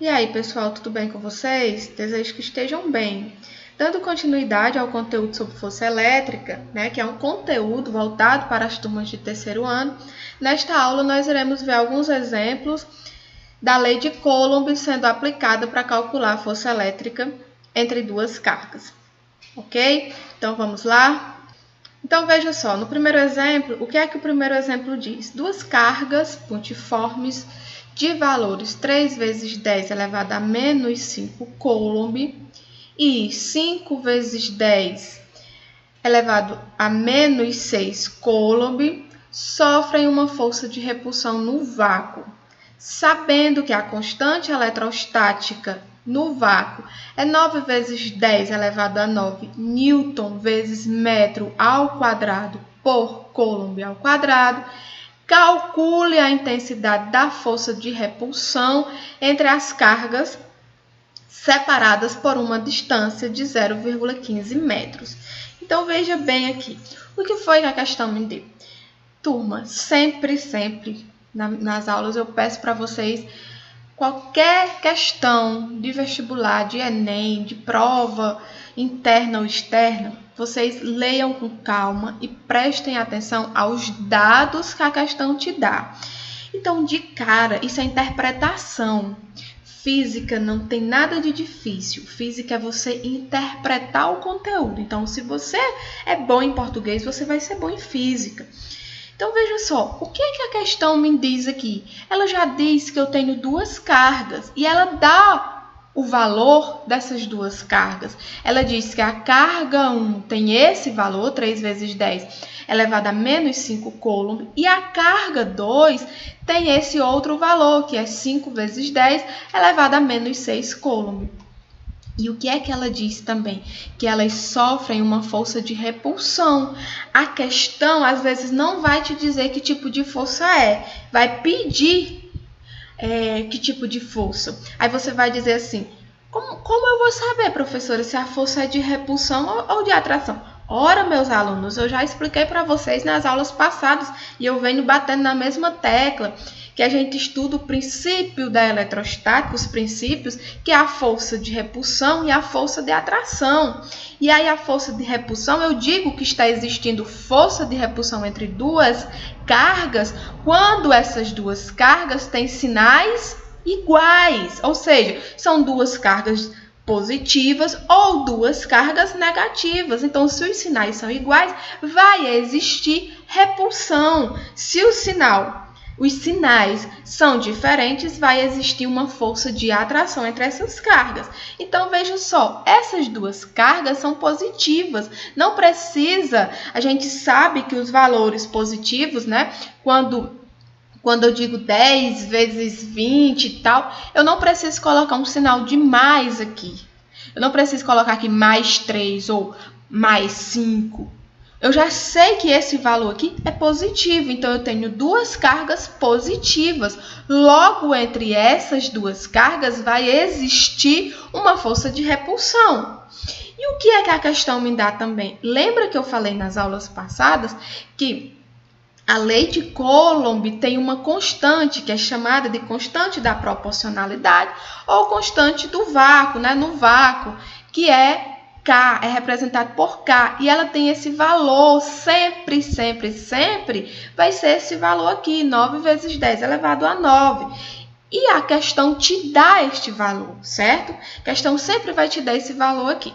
E aí, pessoal, tudo bem com vocês? Desejo que estejam bem. Dando continuidade ao conteúdo sobre força elétrica, que é um conteúdo voltado para as turmas de terceiro ano, nesta aula nós iremos ver alguns exemplos da lei de Coulomb sendo aplicada para calcular a força elétrica entre duas cargas. Ok? Então, vamos lá? Então, veja só, no primeiro exemplo, o que é que o primeiro exemplo diz? Duas cargas pontiformes de valores 3 vezes 10 elevado a menos 5 Coulomb e 5 vezes 10 elevado a menos 6 Coulomb sofrem uma força de repulsão no vácuo. Sabendo que a constante eletrostática no vácuo é 9 vezes 10 elevado a 9 Newton vezes metro ao quadrado por Coulomb ao quadrado, calcule a intensidade da força de repulsão entre as cargas separadas por uma distância de 0,15 metros. Então, veja bem aqui, o que foi que a questão me deu? Turma, sempre, nas aulas eu peço para vocês, qualquer questão de vestibular, de Enem, de prova interna ou externa, vocês leiam com calma e prestem atenção aos dados que a questão te dá. Então, de cara, isso é interpretação. Física não tem nada de difícil. Física é você interpretar o conteúdo. Então, se você é bom em português, você vai ser bom em física. Então, veja só, o que é que a questão me diz aqui? Ela já diz que eu tenho duas cargas e ela dá o valor dessas duas cargas. Ela diz que a carga 1 tem esse valor, 3 vezes 10 elevado a menos 5 Coulomb, e a carga 2 tem esse outro valor, que é 5 vezes 10 elevado a menos 6 Coulomb. E o que é que ela diz também? Que elas sofrem uma força de repulsão. A questão, às vezes, não vai te dizer que tipo de força é. Vai pedir que tipo de força. Aí você vai dizer assim, como eu vou saber, professora, se a força é de repulsão ou de atração? Ora, meus alunos, eu já expliquei para vocês nas aulas passadas e eu venho batendo na mesma tecla, que a gente estuda o princípio da eletrostática, os princípios, que é a força de repulsão e a força de atração. E aí a força de repulsão, eu digo que está existindo força de repulsão entre duas cargas, quando essas duas cargas têm sinais iguais, ou seja, são duas cargas positivas ou duas cargas negativas. Então, se os sinais são iguais, vai existir repulsão. Se os sinais são diferentes, vai existir uma força de atração entre essas cargas. Então, veja só, essas duas cargas são positivas. Não precisa, a gente sabe que os valores positivos, quando eu digo 10 vezes 20 e tal, eu não preciso colocar um sinal de mais aqui. Eu não preciso colocar aqui mais 3 ou mais 5. Eu já sei que esse valor aqui é positivo, então eu tenho duas cargas positivas. Logo, entre essas duas cargas vai existir uma força de repulsão. E o que é que a questão me dá também? Lembra que eu falei nas aulas passadas que a lei de Coulomb tem uma constante, que é chamada de constante da proporcionalidade ou constante do vácuo, no vácuo, que é K, é representado por K, e ela tem esse valor, sempre vai ser esse valor aqui, 9 vezes 10 elevado a 9. E a questão te dá este valor, certo? A questão sempre vai te dar esse valor aqui.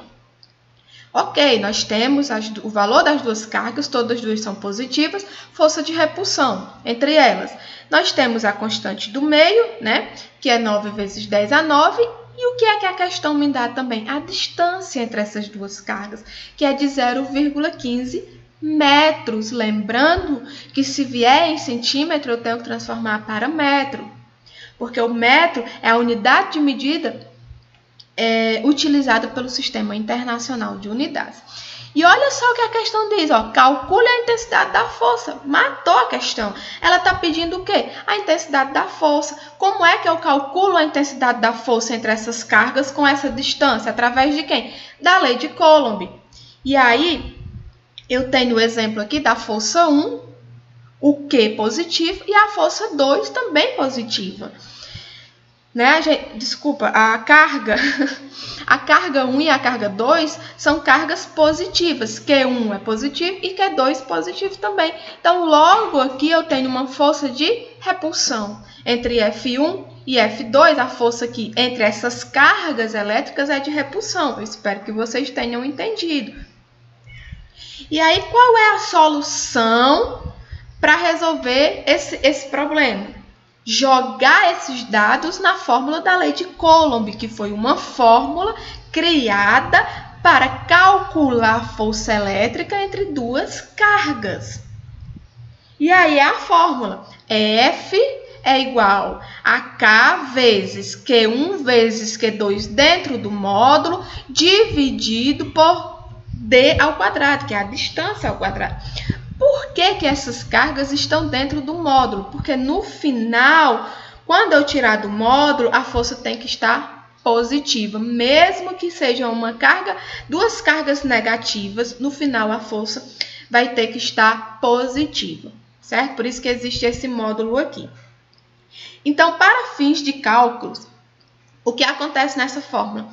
Ok, nós temos o valor das duas cargas, todas as duas são positivas, força de repulsão entre elas. Nós temos a constante do meio, que é 9 vezes 10 a 9, e o que é que a questão me dá também? A distância entre essas duas cargas, que é de 0,15 metros. Lembrando que se vier em centímetro, eu tenho que transformar para metro, porque o metro é a unidade de medida utilizada pelo Sistema Internacional de Unidades. E olha só o que a questão diz, calcule a intensidade da força. Matou a questão. Ela está pedindo o quê? A intensidade da força. Como é que eu calculo a intensidade da força entre essas cargas com essa distância? Através de quem? Da lei de Coulomb. E aí, eu tenho o exemplo aqui da força 1, o Q positivo, e a força 2 também positiva. né? Desculpa, a carga a carga 1 e a carga 2 são cargas positivas. Q1 é positivo e Q2 positivo também. Então, logo aqui eu tenho uma força de repulsão entre F1 e F2. A força aqui entre essas cargas elétricas é de repulsão. Eu espero que vocês tenham entendido. E aí, qual é a solução para resolver esse problema? Jogar esses dados na fórmula da lei de Coulomb, que foi uma fórmula criada para calcular a força elétrica entre duas cargas. E aí é a fórmula. F é igual a K vezes Q1 vezes Q2 dentro do módulo, dividido por D ao quadrado, que é a distância ao quadrado. Por que essas cargas estão dentro do módulo? Porque no final, quando eu tirar do módulo, a força tem que estar positiva. Mesmo que seja uma carga, duas cargas negativas, no final a força vai ter que estar positiva, certo? Por isso que existe esse módulo aqui. Então, para fins de cálculos, o que acontece nessa fórmula?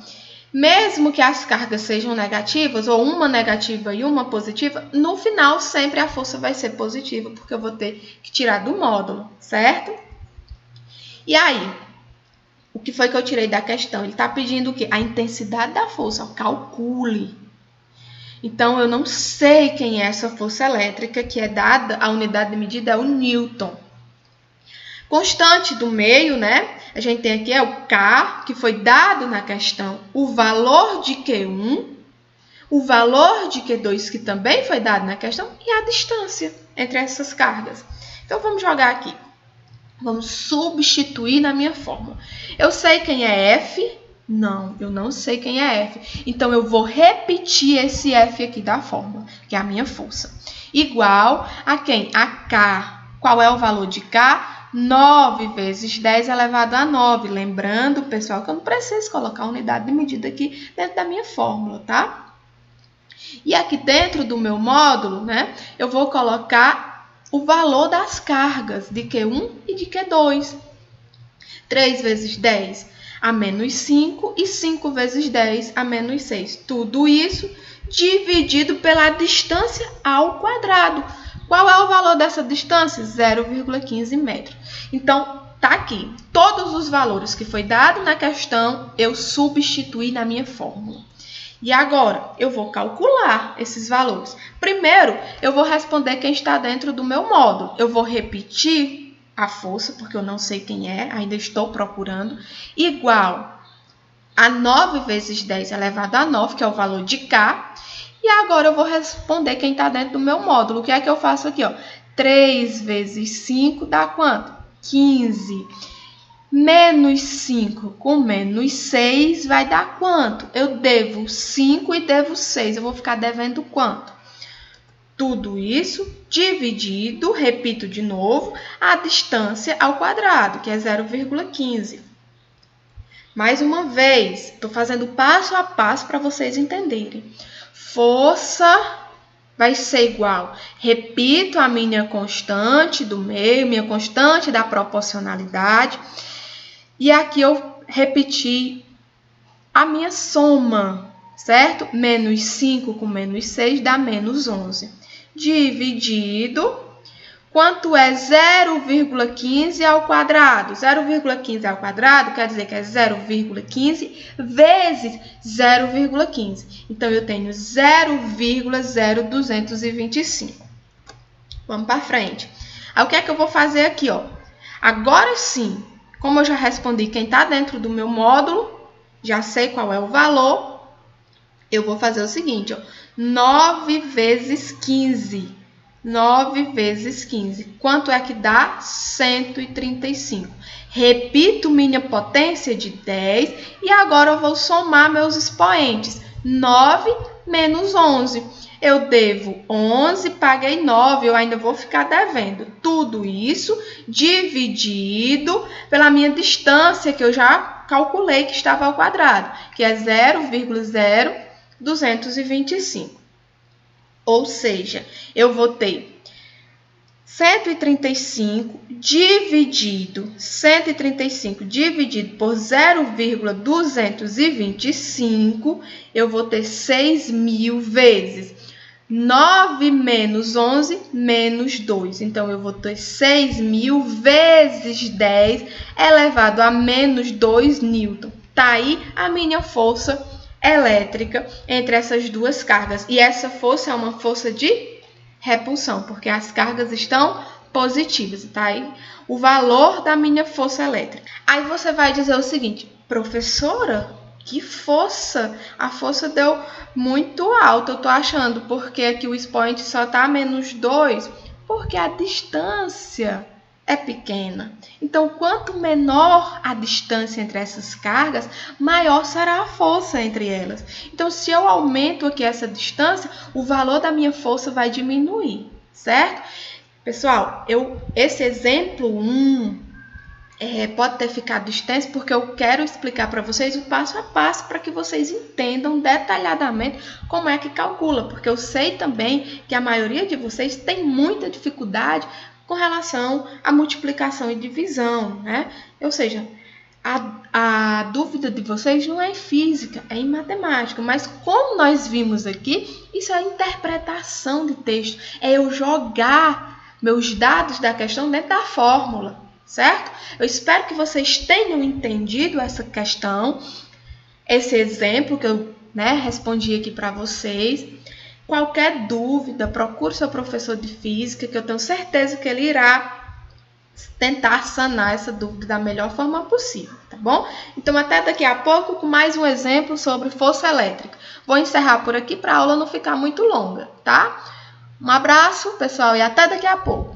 Mesmo que as cargas sejam negativas, ou uma negativa e uma positiva, no final sempre a força vai ser positiva, porque eu vou ter que tirar do módulo, certo? E aí, o que foi que eu tirei da questão? Ele está pedindo o quê? A intensidade da força, calcule. Então, eu não sei quem é essa força elétrica, que é dada, a unidade de medida é o Newton. Constante do meio, né? A gente tem aqui o K, que foi dado na questão, o valor de Q1, o valor de Q2, que também foi dado na questão, e a distância entre essas cargas. Então, vamos jogar aqui. Vamos substituir na minha fórmula. Eu sei quem é F? Não, eu não sei quem é F. Então, eu vou repetir esse F aqui da fórmula, que é a minha força. Igual a quem? A K. Qual é o valor de K? 9 vezes 10 elevado a 9. Lembrando, pessoal, que eu não preciso colocar a unidade de medida aqui dentro da minha fórmula, tá? E aqui dentro do meu módulo, né, eu vou colocar o valor das cargas de Q1 e de Q2. 3 vezes 10 a menos 5 e 5 vezes 10 a menos 6. Tudo isso dividido pela distância ao quadrado. Qual é o valor dessa distância? 0,15 metros. Então, tá aqui. Todos os valores que foi dado na questão, eu substituí na minha fórmula. E agora, eu vou calcular esses valores. Primeiro, eu vou responder quem está dentro do meu módulo. Eu vou repetir a força, porque eu não sei quem é, ainda estou procurando. Igual a 9 vezes 10 elevado a 9, que é o valor de K. E agora eu vou responder quem está dentro do meu módulo. O que é que eu faço aqui? 3 vezes 5 dá quanto? 15. Menos 5 com menos 6 vai dar quanto? Eu devo 5 e devo 6. Eu vou ficar devendo quanto? Tudo isso dividido, repito de novo, a distância ao quadrado, que é 0,15. Mais uma vez, estou fazendo passo a passo para vocês entenderem. Força vai ser igual. Repito a minha constante do meio, minha constante da proporcionalidade. E aqui eu repeti a minha soma, certo? Menos 5 com menos 6 dá menos 11. Dividido, quanto é 0,15 ao quadrado? 0,15 ao quadrado quer dizer que é 0,15 vezes 0,15. Então, eu tenho 0,0225. Vamos para frente. Aí, o que é que eu vou fazer aqui? Agora sim, como eu já respondi quem está dentro do meu módulo, já sei qual é o valor, eu vou fazer o seguinte, 9 vezes 15. 9 vezes 15. Quanto é que dá? 135. Repito minha potência de 10 e agora eu vou somar meus expoentes. 9 menos 11. Eu devo 11, paguei 9, eu ainda vou ficar devendo. Tudo isso dividido pela minha distância, que eu já calculei que estava ao quadrado, que é 0,0225. Ou seja, eu vou ter 135 dividido por 0,225, eu vou ter 6.000 vezes 9 menos 11 menos 2. Então, eu vou ter 6.000 vezes 10 elevado a menos 2 newton. Tá aí a minha força elétrica entre essas duas cargas. E essa força é uma força de repulsão, porque as cargas estão positivas. Tá aí o valor da minha força elétrica. Aí você vai dizer o seguinte: professora, que força! A força deu muito alta, eu tô achando, porque aqui o expoente só tá a menos 2, porque a distância é pequena. Então, quanto menor a distância entre essas cargas, maior será a força entre elas. Então, se eu aumento aqui essa distância, o valor da minha força vai diminuir, certo? Pessoal, esse exemplo 1 pode ter ficado extenso, porque eu quero explicar para vocês o passo a passo para que vocês entendam detalhadamente como é que calcula, porque eu sei também que a maioria de vocês tem muita dificuldade com relação à multiplicação e divisão, né? Ou seja, a dúvida de vocês não é em física, é em matemática, mas como nós vimos aqui, isso é interpretação de texto, é eu jogar meus dados da questão dentro da fórmula, certo? Eu espero que vocês tenham entendido essa questão, esse exemplo que eu respondi aqui para vocês. Qualquer dúvida, procure seu professor de física, que eu tenho certeza que ele irá tentar sanar essa dúvida da melhor forma possível, tá bom? Então, até daqui a pouco com mais um exemplo sobre força elétrica. Vou encerrar por aqui para a aula não ficar muito longa, tá? Um abraço, pessoal, e até daqui a pouco.